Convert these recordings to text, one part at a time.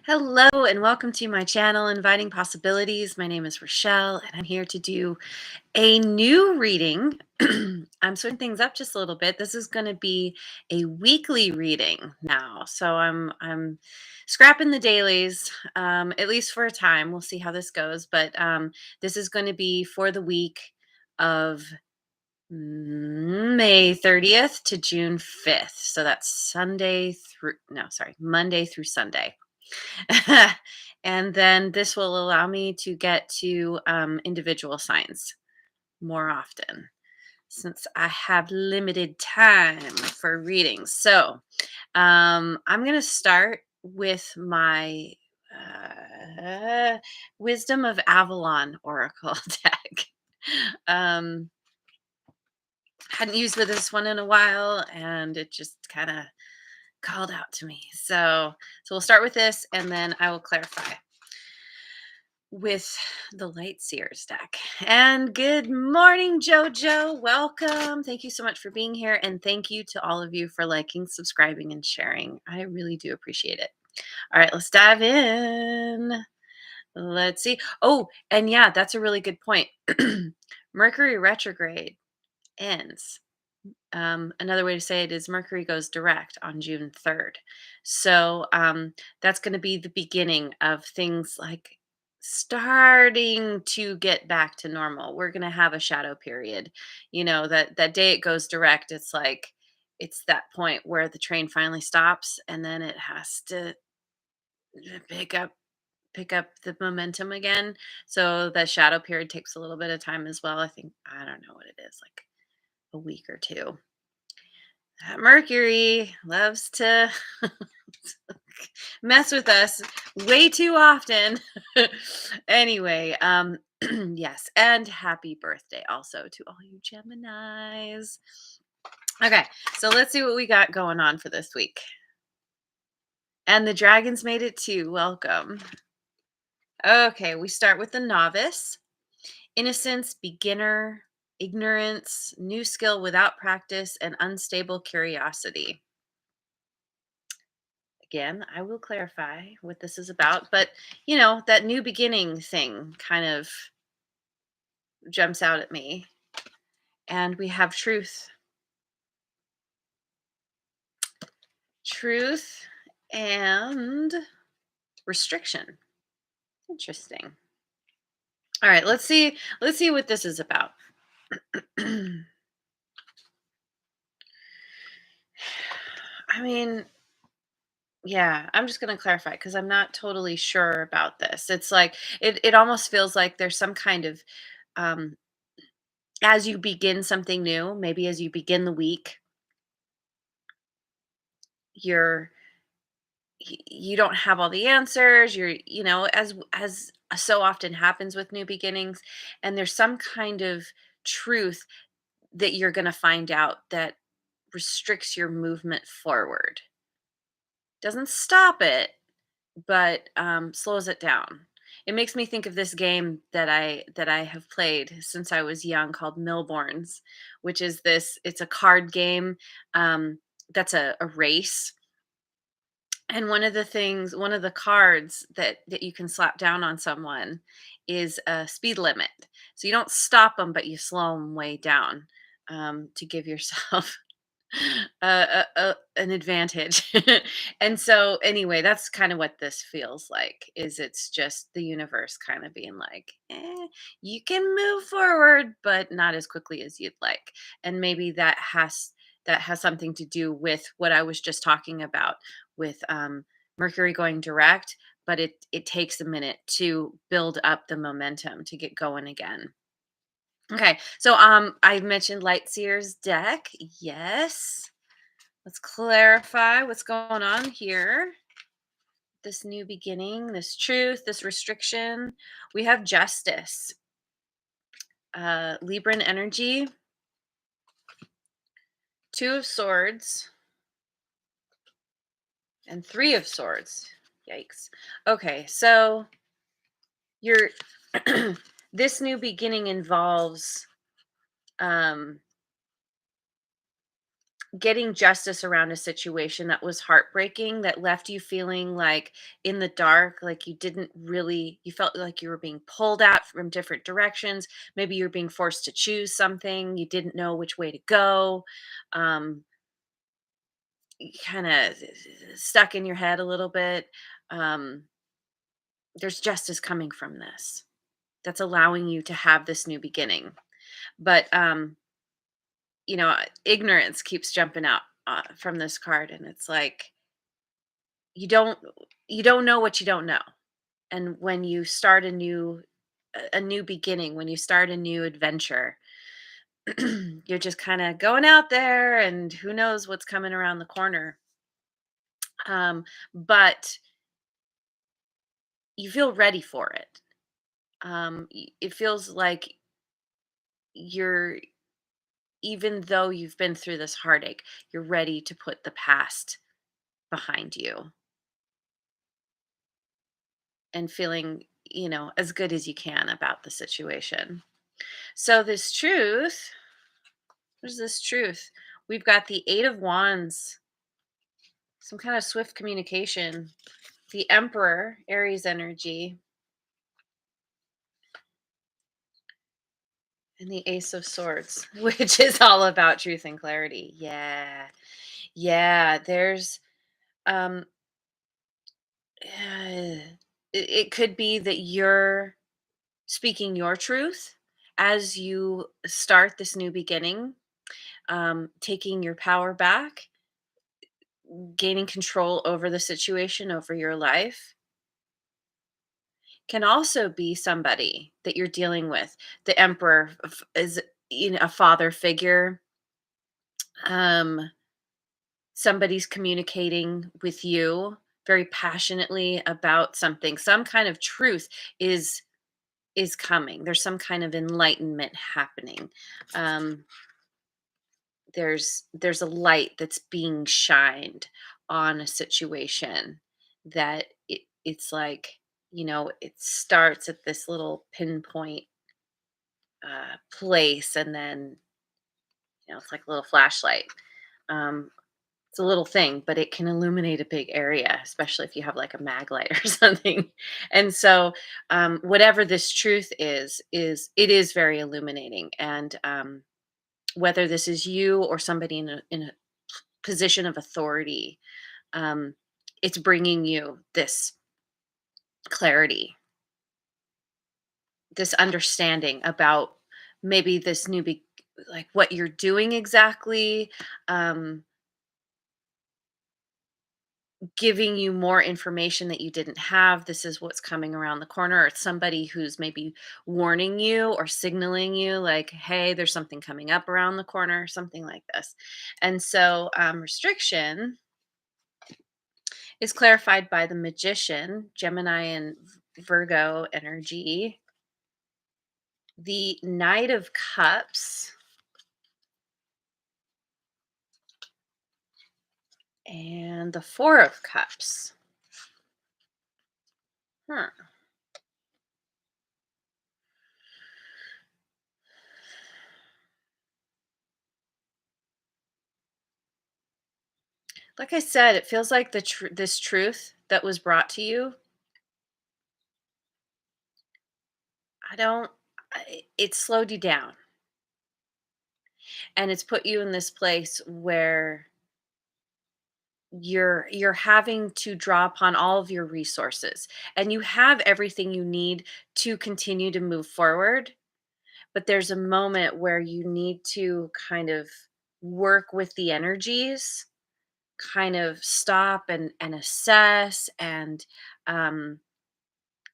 Hello and welcome to my channel, Inviting Possibilities. My name is Rochelle and I'm here to do a new reading. I'm switching things up just a little bit. This is going to be a weekly reading now. So I'm scrapping the dailies, at least for a time. We'll see how this goes. But this is going to be for the week of May 30th to June 5th. So that's Monday through Sunday. And then this will allow me to get to individual signs more often since I have limited time for readings. So I'm going to start with my Wisdom of Avalon Oracle deck. Hadn't used this one in a while and it just kind of called out to me. So we'll start with this and then I will clarify with the Light Seers deck. And good morning, Jojo. Welcome. Thank you so much for being here. And thank you to all of you for liking, subscribing, and sharing. I really do appreciate it. All right, let's dive in. Let's see. Oh, and yeah, that's a really good point. Mercury retrograde ends. Another way to say it is Mercury goes direct on June 3rd. So that's going to be the beginning of things like starting to get back to normal. We're going to have a shadow period. You know, that day it goes direct, it's like it's that point where the train finally stops and then it has to pick up the momentum again. So the shadow period takes a little bit of time as well. I don't know what it is, like a week or two. Mercury loves to mess with us way too often. Anyway, yes, and happy birthday also to all you Geminis. Okay, so let's see what we got going on for this week. And the dragons made it too. Welcome. Okay, we start with the novice. Innocence, beginner, ignorance, new skill without practice, and unstable curiosity. Again, I will clarify what this is about, but you know, that new beginning thing kind of jumps out at me. And we have truth. Truth and restriction. Interesting. All right, let's see what this is about. I mean, yeah, I'm just going to clarify because I'm not totally sure about this. It's like it almost feels like there's some kind of um as you begin something new, maybe as you begin the week, you're you don't have all the answers. You know, as so often happens with new beginnings, and there's some kind of truth that you're going to find out that restricts your movement forward. Doesn't stop it, but slows it down. It makes me think of this game that I have played since I was young called Millborns, which is this. It's a card game that's a race. And one of the cards that you can slap down on someone is a speed limit. So you don't stop them, but you slow them way down to give yourself an advantage. And so anyway, that's kind of what this feels like. Is it's just the universe kind of being like, you can move forward, but not as quickly as you'd like. And maybe that has something to do with what I was just talking about with Mercury going direct, but it takes a minute to build up the momentum to get going again. Okay, so I mentioned Lightseer's deck. Yes. Let's clarify what's going on here. This new beginning, this truth, this restriction. We have justice. Libran energy. Two of Swords. And Three of Swords. Yikes. Okay, so you're this new beginning involves getting justice around a situation that was heartbreaking, that left you feeling like in the dark, like you felt like you were being pulled at from different directions. Maybe you're being forced to choose something, you didn't know which way to go. Um, kind of stuck in your head a little bit. Um, there's justice coming from this that's allowing you to have this new beginning. But ignorance keeps jumping out from this card, and it's like you don't you don't know what you don't know. And when you start a new beginning, when you start a new adventure, you're just kind of going out there, and who knows what's coming around the corner. But you feel ready for it. It feels like you're, even though you've been through this heartache, you're ready to put the past behind you and feeling, as good as you can about the situation. So this truth, there's this truth. We've got the 8 of Wands, some kind of swift communication, the Emperor, Aries energy, and the Ace of Swords, which is all about truth and clarity. Yeah. Yeah, there's um it could be that you're speaking your truth as you start this new beginning, taking your power back, gaining control over the situation, over your life. Can also be somebody that you're dealing with. The Emperor is, a father figure. Um, Somebody's communicating with you very passionately about something. Some kind of truth is coming. There's some kind of enlightenment happening. Um, there's a light that's being shined on a situation that it's like, it starts at this little pinpoint place, and then it's like a little flashlight. um, it's a little thing, but it can illuminate a big area, especially if you have like a mag light or something. And so whatever this truth is it is very illuminating. And whether this is you or somebody in a position of authority, um, it's bringing you this clarity, this understanding about maybe this like what you're doing exactly, um, giving you more information that you didn't have. This is what's coming around the corner. Or it's somebody who's maybe warning you or signaling you, like, hey, there's something coming up around the corner, something like this. And so, restriction is clarified by the Magician, Gemini and Virgo energy, the Knight of Cups, and the Four of Cups. Huh. Like I said, it feels like this truth that was brought to you. I don't. It slowed you down, and it's put you in this place where you're having to draw upon all of your resources, and you have everything you need to continue to move forward. But there's a moment where you need to kind of work with the energies, kind of stop and assess, and um,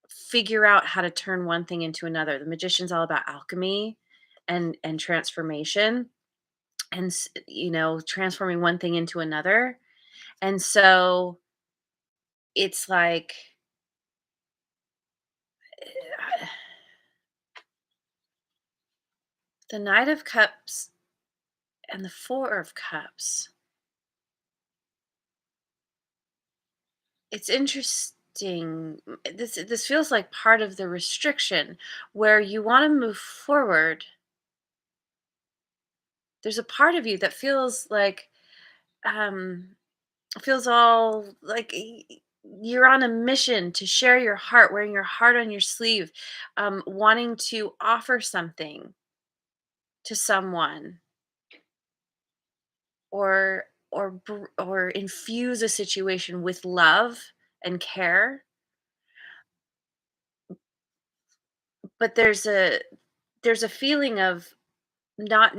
figure out how to turn one thing into another. The Magician's all about alchemy and transformation, and transforming one thing into another. And so it's like uh, the Knight of Cups and the Four of Cups. It's interesting. This feels like part of the restriction, where you want to move forward. There's a part of you that feels like um feels all like you're on a mission to share your heart, wearing your heart on your sleeve, wanting to offer something to someone, or infuse a situation with love and care. But there's a feeling of not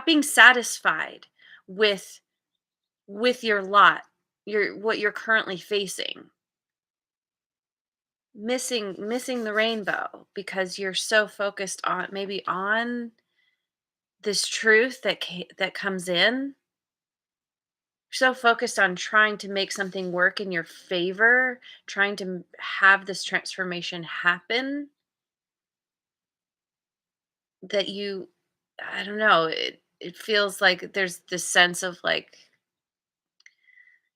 being satisfied with your lot, your what you're currently facing, missing the rainbow because you're so focused on, maybe, on this truth that comes in, so focused on trying to make something work in your favor, trying to have this transformation happen, that you, I don't know, it feels like there's this sense of like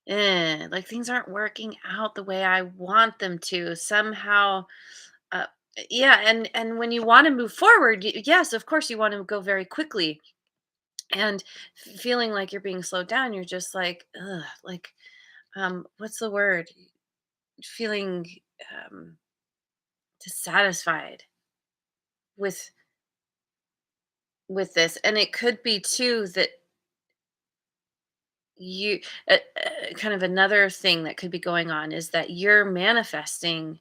things aren't working out the way I want them to somehow. uh, yeah, and when you want to move forward, yes, of course you want to go very quickly, and feeling like you're being slowed down, you're just like, ugh, like, what's the word, feeling um dissatisfied with this. And it could be too that you, kind of another thing that could be going on is that you're manifesting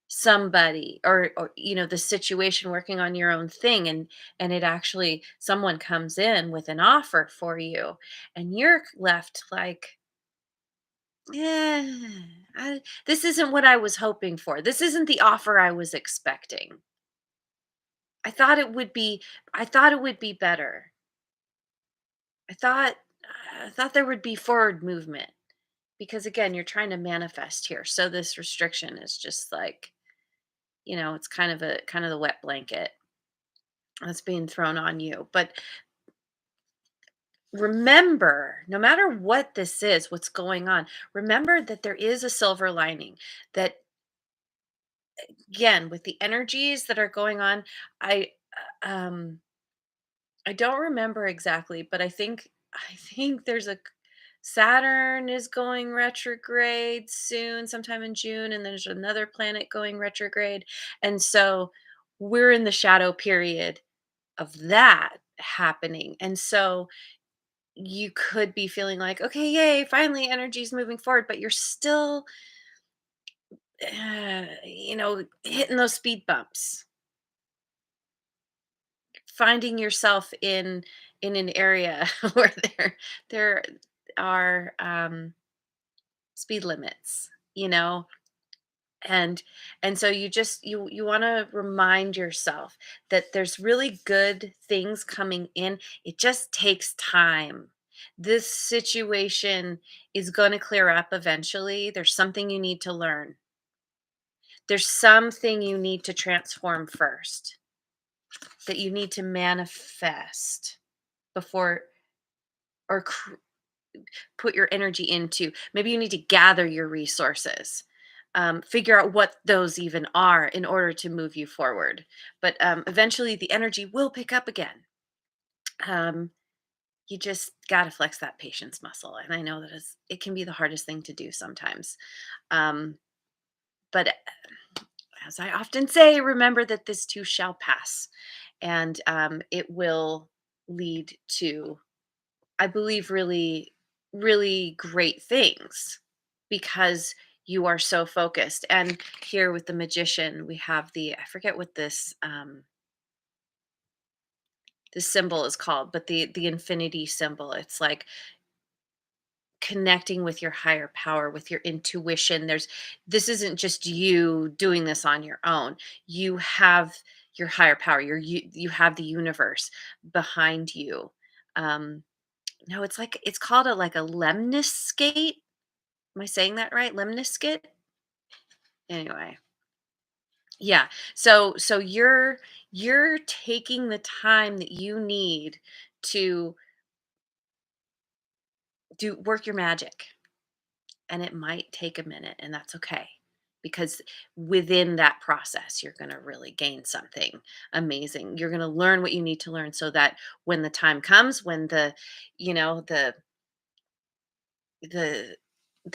somebody, or the situation, working on your own thing, and it actually, someone comes in with an offer for you, and you're left like, yeah, this isn't what I was hoping for, this isn't the offer I was expecting. I thought it would be better. I thought i thought there would be forward movement, because again, you're trying to manifest here, so this restriction is just like, it's kind of the wet blanket that's being thrown on you. But remember, no matter what this is, what's going on, remember that there is a silver lining. That, again, with the energies that are going on, I I don't remember exactly, but I think there's a Saturn is going retrograde soon, sometime in June, and there's another planet going retrograde. And so we're in the shadow period of that happening. And so you could be feeling like, okay, yay, finally energy's moving forward, but you're still, hitting those speed bumps, finding yourself in an area where there are, speed limits, and so you want to remind yourself that there's really good things coming in. It just takes time. This situation is going to clear up eventually. There's something you need to learn. There's something you need to transform first, that you need to manifest before, or put your energy into. Maybe you need to gather your resources, figure out what those even are in order to move you forward. But eventually, the energy will pick up again. Um, you just got to flex that patience muscle. And I know that it can be the hardest thing to do sometimes. Um, but as I often say, remember that this too shall pass, and it will lead to, I believe, really, really great things, because you are so focused. And here with the magician, we have I forget what this symbol is called, but the infinity symbol. It's like connecting with your higher power, with your intuition. This isn't just you doing this on your own. You have your higher power. You have the universe behind you. Um, no, it's called like a lemniscate. Am I saying that right? Lemniscate? Anyway. Yeah. So you're taking the time that you need to do work your magic. And it might take a minute, and that's okay. because within that process, you're going to really gain something amazing. You're going to learn what you need to learn so that when the time comes, when you know, the, the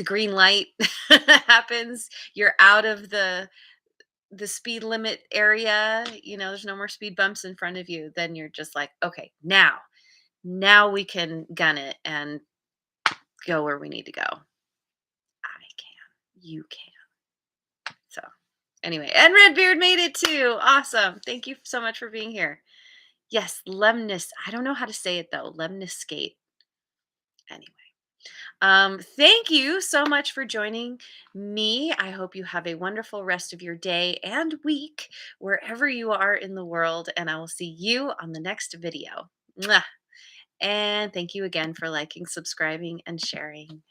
green light happens, you're out of the speed limit area, there's no more speed bumps in front of you, then you're just like, okay, now we can gun it and go where we need to go. I can. You can. So, anyway, and Redbeard made it too. Awesome. Thank you so much for being here. Yes, lemnis. I don't know how to say it though. Lemniscate. Anyway. Thank you so much for joining me. I hope you have a wonderful rest of your day and week wherever you are in the world, and I will see you on the next video. Mwah. And thank you again for liking, subscribing, and sharing.